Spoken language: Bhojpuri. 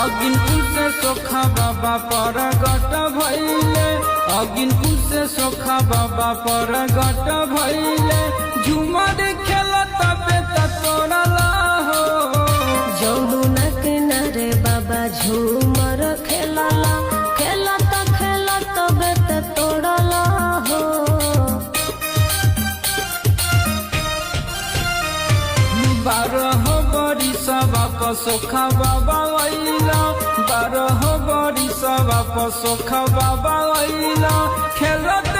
अगिनपुर से सोखा बाबा परगट भइले, अगिनपुर से सोखा बाबा परगट भइले। झूमर खेलत बेत तोड़ला हो, जमुना किनारे बाबा झूमर खेलला, खेलत खेलत बेत तोड़ला हो। 12 बरिस बाप सोखा बाबा अइला, 12 बरिस बाप सोखा बाबा अइला। खेलत